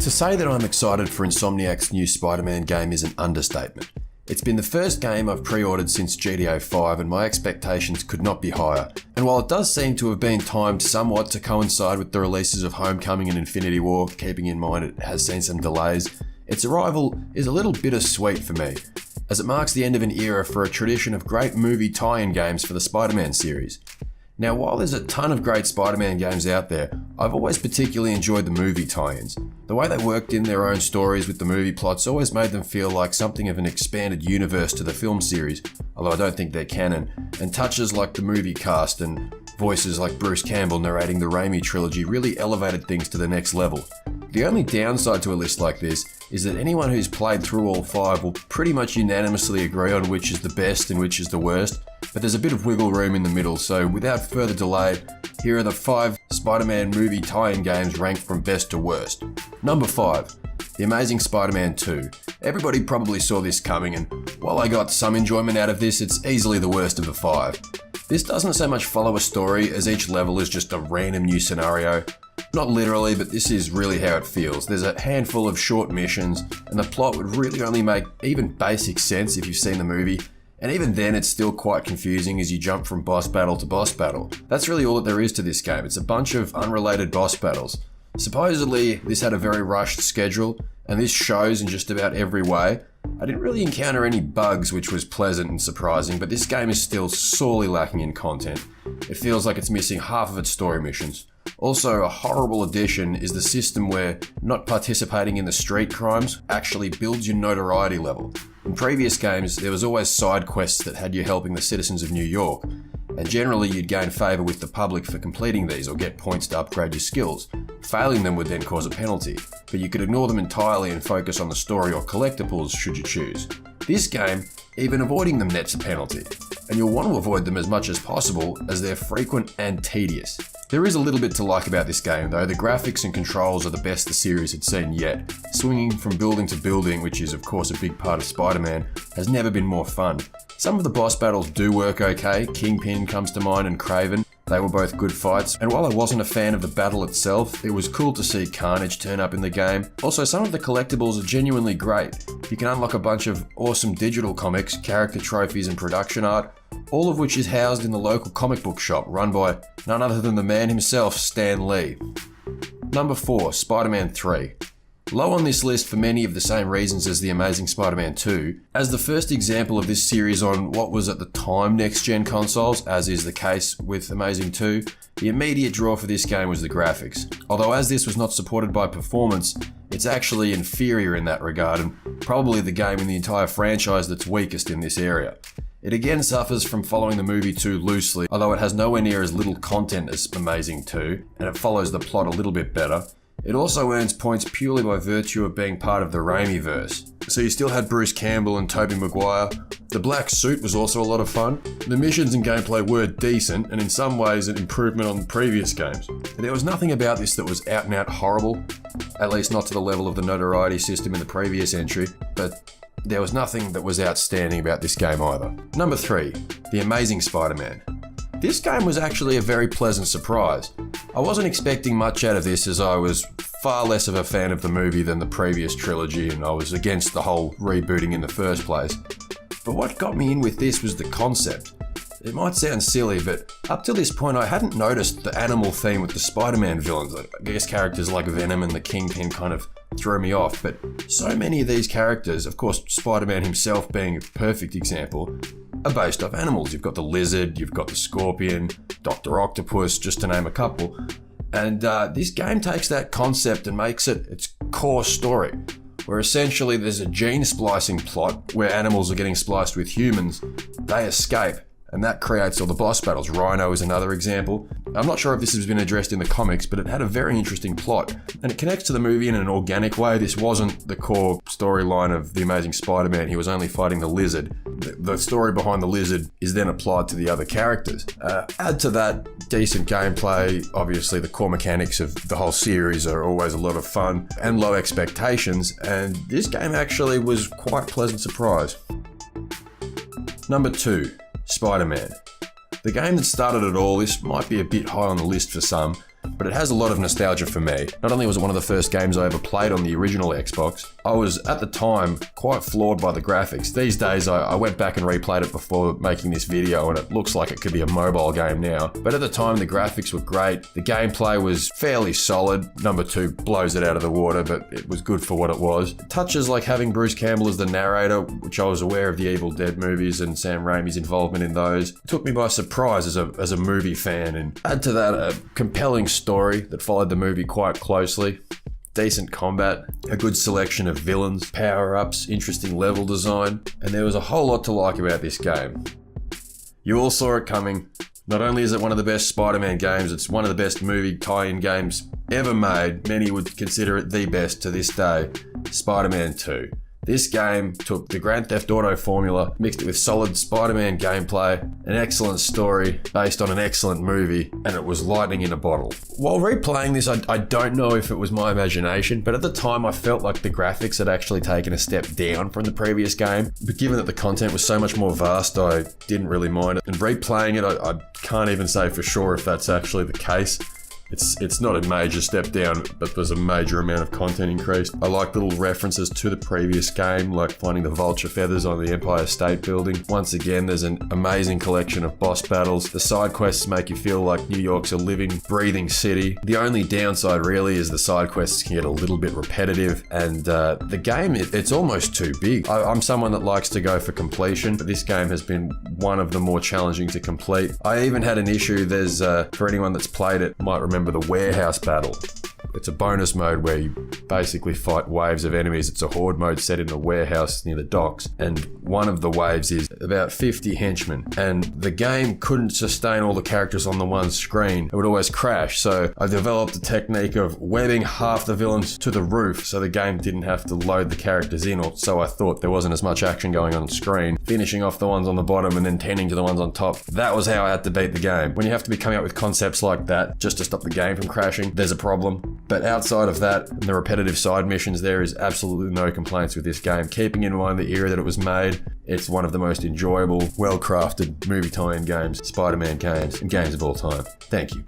To say that I'm excited for Insomniac's new Spider-Man game is an understatement. It's been the first game I've pre-ordered since GTA 5 and my expectations could not be higher. And while it does seem to have been timed somewhat to coincide with the releases of Homecoming and Infinity War, keeping in mind it has seen some delays, its arrival is a little bittersweet for me, as it marks the end of an era for a tradition of great movie tie-in games for the Spider-Man series. Now, while there's a ton of great Spider-Man games out there, I've always particularly enjoyed the movie tie-ins. The way they worked in their own stories with the movie plots always made them feel like something of an expanded universe to the film series, although I don't think they're canon, and touches like the movie cast and voices like Bruce Campbell narrating the Raimi trilogy really elevated things to the next level. The only downside to a list like this is that anyone who's played through all 5 will pretty much unanimously agree on which is the best and which is the worst, but there's a bit of wiggle room in the middle, so without further delay, here are the 5 Spider-Man movie tie-in games ranked from best to worst. Number 5, The Amazing Spider-Man II. Everybody probably saw this coming, and while I got some enjoyment out of this, it's easily the worst of the 5. This doesn't so much follow a story as each level is just a random new scenario. Not literally, but this is really how it feels. There's a handful of short missions, and the plot would really only make even basic sense if you've seen the movie. And even then, it's still quite confusing as you jump from boss battle to boss battle. That's really all that there is to this game. It's a bunch of unrelated boss battles. Supposedly, this had a very rushed schedule, and this shows in just about every way. I didn't really encounter any bugs, which was pleasant and surprising, but this game is still sorely lacking in content. It feels like it's missing half of its story missions. Also, a horrible addition is the system where not participating in the street crimes actually builds your notoriety level. In previous games, there was always side quests that had you helping the citizens of New York, and generally you'd gain favour with the public for completing these or get points to upgrade your skills. Failing them would then cause a penalty, but you could ignore them entirely and focus on the story or collectibles should you choose. This game, even avoiding them nets a penalty, and you'll want to avoid them as much as possible as they're frequent and tedious. There is a little bit to like about this game though. The graphics and controls are the best the series had seen yet. Swinging from building to building, which is of course a big part of Spider-Man, has never been more fun. Some of the boss battles do work okay. Kingpin comes to mind and Kraven. They were both good fights, and while I wasn't a fan of the battle itself, it was cool to see Carnage turn up in the game. Also, some of the collectibles are genuinely great. You can unlock a bunch of awesome digital comics, character trophies and production art, all of which is housed in the local comic book shop run by none other than the man himself, Stan Lee. Number 4, Spider-Man 3. Low on this list for many of the same reasons as The Amazing Spider-Man 2. As the first example of this series on what was at the time next-gen consoles, as is the case with Amazing 2, the immediate draw for this game was the graphics. Although as this was not supported by performance, it's actually inferior in that regard and probably the game in the entire franchise that's weakest in this area. It again suffers from following the movie too loosely, although it has nowhere near as little content as Amazing 2, and it follows the plot a little bit better. It also earns points purely by virtue of being part of the Raimi-verse. So you still had Bruce Campbell and Tobey Maguire. The black suit was also a lot of fun. The missions and gameplay were decent, and in some ways an improvement on the previous games. There was nothing about this that was out and out horrible, at least not to the level of the notoriety system in the previous entry, but there was nothing that was outstanding about this game either. Number 3, The Amazing Spider-Man. This game was actually a very pleasant surprise. I wasn't expecting much out of this as I was far less of a fan of the movie than the previous trilogy and I was against the whole rebooting in the first place. But what got me in with this was the concept. It might sound silly, but up to this point I hadn't noticed the animal theme with the Spider-Man villains. I guess characters like Venom and the Kingpin kind of threw me off, but so many of these characters, of course Spider-Man himself being a perfect example, are based off animals. You've got the lizard, you've got the scorpion, Dr. Octopus, just to name a couple. And this game takes that concept and makes it its core story, where essentially there's a gene splicing plot where animals are getting spliced with humans, they escape, and that creates all the boss battles. Rhino is another example. I'm not sure if this has been addressed in the comics, but it had a very interesting plot, and it connects to the movie in an organic way. This wasn't the core storyline of The Amazing Spider-Man. He was only fighting the lizard. The story behind the lizard is then applied to the other characters. Add to that decent gameplay. Obviously, the core mechanics of the whole series are always a lot of fun and low expectations, and this game actually was quite a pleasant surprise. Number 2, Spider-Man. The game that started it all. This might be a bit high on the list for some, but it has a lot of nostalgia for me. Not only was it one of the first games I ever played on the original Xbox, I was, at the time, quite floored by the graphics. These days, I went back and replayed it before making this video, and it looks like it could be a mobile game now. But at the time, the graphics were great. The gameplay was fairly solid. Number 2 blows it out of the water, but it was good for what it was. Touches like having Bruce Campbell as the narrator, which I was aware of the Evil Dead movies and Sam Raimi's involvement in those, took me by surprise as a movie fan. And add to that a compelling story that followed the movie quite closely. Decent combat, a good selection of villains, power-ups, interesting level design, and there was a whole lot to like about this game. You all saw it coming. Not only is it one of the best Spider-Man games, it's one of the best movie tie-in games ever made. Many would consider it the best to this day. SpiderMan II. This game took the Grand Theft Auto formula, mixed it with solid Spider-Man gameplay, an excellent story based on an excellent movie, and it was lightning in a bottle. While replaying this, I don't know if it was my imagination, but at the time I felt like the graphics had actually taken a step down from the previous game. But given that the content was so much more vast, I didn't really mind it. And replaying it, I can't even say for sure if that's actually the case. It's not a major step down, but there's a major amount of content increased. I like little references to the previous game, like finding the vulture feathers on the Empire State Building. Once again, there's an amazing collection of boss battles. The side quests make you feel like New York's a living, breathing city. The only downside really is the side quests can get a little bit repetitive, and the game, it's almost too big. I'm someone that likes to go for completion, but this game has been one of the more challenging to complete. I even had an issue, for anyone that's played it, might remember the warehouse battle. It's a bonus mode where you basically fight waves of enemies. It's a horde mode set in a warehouse near the docks, and one of the waves is about 50 henchmen, and the game couldn't sustain all the characters on the one screen. It would always crash, so I developed a technique of webbing half the villains to the roof so the game didn't have to load the characters in, or so I thought. There wasn't as much action going on screen, finishing off the ones on the bottom and then tending to the ones on top. That was how I had to beat the game. When you have to be coming up with concepts like that just to stop the game from crashing, there's a problem. But outside of that, and the repetitive side missions, there is absolutely no complaints with this game. Keeping in mind the era that it was made, it's one of the most enjoyable, well-crafted movie tie-in games, Spider-Man games, and games of all time. Thank you.